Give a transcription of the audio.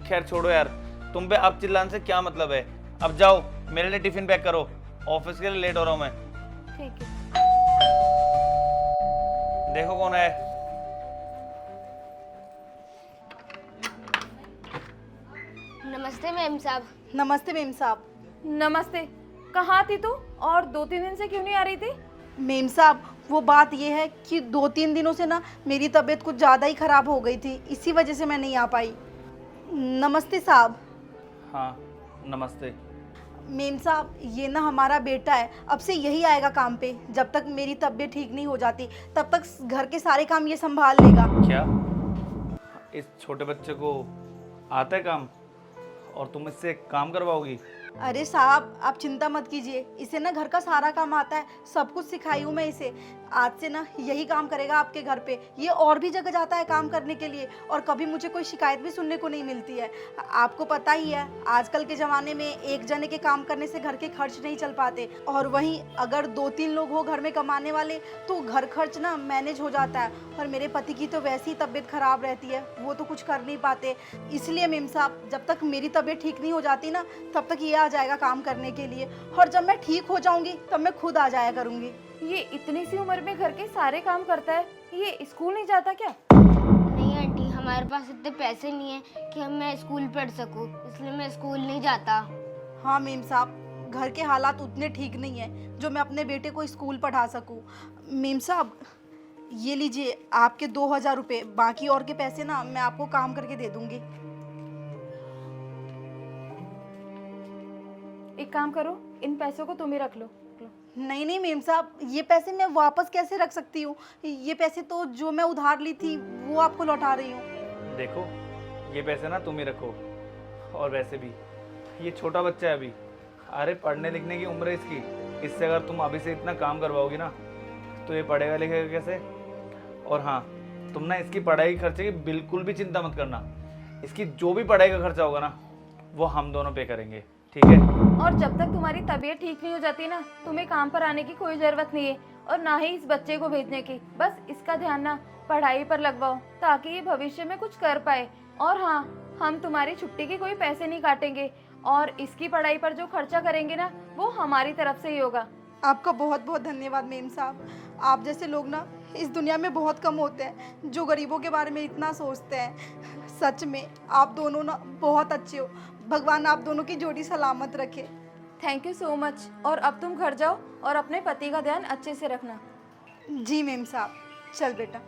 खैर छोड़ो यार, तुम पे अब चिल्लाने से क्या मतलब है। अब जाओ मेरे लिए टिफिन पैक करो, ऑफिस के लिए लेट हो रहा हूँ मैं। ठीक है। देखो कौन है। नमस्ते मैम साहब। नमस्ते मेम साहब। नमस्ते। कहाँ थी तू और 2-3 दिन से क्यों नहीं आ रही थी? मेम साहब वो बात ये है कि 2-3 दिनों से ना मेरी तबीयत कुछ ज़्यादा ही ख़राब हो गई थी, इसी वजह से मैं नहीं आ पाई। नमस्ते साहब। हाँ नमस्ते। मेम साहब ये ना हमारा बेटा है, अब से यही आएगा काम पे। जब तक मेरी तबीयत ठीक नहीं हो जाती तब तक घर के सारे काम ये संभाल लेगा। क्या इस छोटे बच्चे को आता है काम और तुम इससे काम करवाओगी? अरे साहब आप चिंता मत कीजिए, इसे ना घर का सारा काम आता है, सब कुछ सिखाई हूँ मैं इसे। आज से ना यही काम करेगा आपके घर पे। ये और भी जगह जाता है काम करने के लिए और कभी मुझे कोई शिकायत भी सुनने को नहीं मिलती है। आपको पता ही है आजकल के ज़माने में एक जने के काम करने से घर के खर्च नहीं चल पाते, और वहीं अगर 2-3 लोग हो घर में कमाने वाले तो घर खर्च ना मैनेज हो जाता है। और मेरे पति की तो वैसी ही तबीयत ख़राब रहती है, वो तो कुछ कर नहीं पाते। इसलिए मेम साहब जब तक मेरी तबीयत ठीक नहीं हो जाती ना तब तक ये आ जाएगा काम करने के लिए, और जब मैं ठीक हो जाऊंगी तब मैं खुद आ जाया करूंगी। ये इतनी सी उम्र में घर के सारे काम करता है, ये स्कूल नहीं जाता क्या? नहीं आंटी, हमारे पास इतने पैसे नहीं है कि मैं स्कूल पढ़ सकूं, इसलिए मैं स्कूल नहीं जाता। हाँ मेम साहब घर के हालात उतने ठीक नहीं है जो मैं अपने बेटे को स्कूल पढ़ा सकूं। मेम साहब ये लीजिए आपके 2000 रुपये, बाकी और के पैसे ना मैं आपको काम करके दे दूंगी। एक काम करो, इन पैसों को तुम ही रख लो। नहीं नहीं मेम साहब ये पैसे मैं वापस कैसे रख सकती हूँ? ये पैसे तो जो मैं उधार ली थी वो आपको लौटा रही हूँ। देखो ये पैसे ना तुम ही रखो, और वैसे भी ये छोटा बच्चा है अभी, अरे पढ़ने लिखने की उम्र है इसकी। इससे अगर तुम अभी से इतना काम करवाओगी ना तो ये पढ़ेगा लिखेगा कैसे? और हाँ तुम ना इसकी पढ़ाई के खर्चे की बिल्कुल भी चिंता मत करना, इसकी जो भी पढ़ाई का खर्चा होगा ना वो हम दोनों पे करेंगे, ठीक है? और जब तक तुम्हारी तबीयत ठीक नहीं हो जाती ना, तुम्हें काम पर आने की कोई जरूरत नहीं है, और ना ही इस बच्चे को भेजने की। बस इसका ध्यान ना पढ़ाई पर लगवाओ ताकि ये भविष्य में कुछ कर पाए। और हाँ, हम तुम्हारी छुट्टी के कोई पैसे नहीं काटेंगे, और इसकी पढ़ाई पर जो खर्चा करेंगे ना वो हमारी तरफ से ही होगा। आपका बहुत बहुत धन्यवाद मेम साहब। आप जैसे लोग ना इस दुनिया में बहुत कम होते हैं जो गरीबों के बारे में इतना सोचते हैं। सच में आप दोनों ना बहुत अच्छे हो, भगवान आप दोनों की जोड़ी सलामत रखे। Thank you so much. और अब तुम घर जाओ और अपने पति का ध्यान अच्छे से रखना। जी मेम साहब। चल बेटा।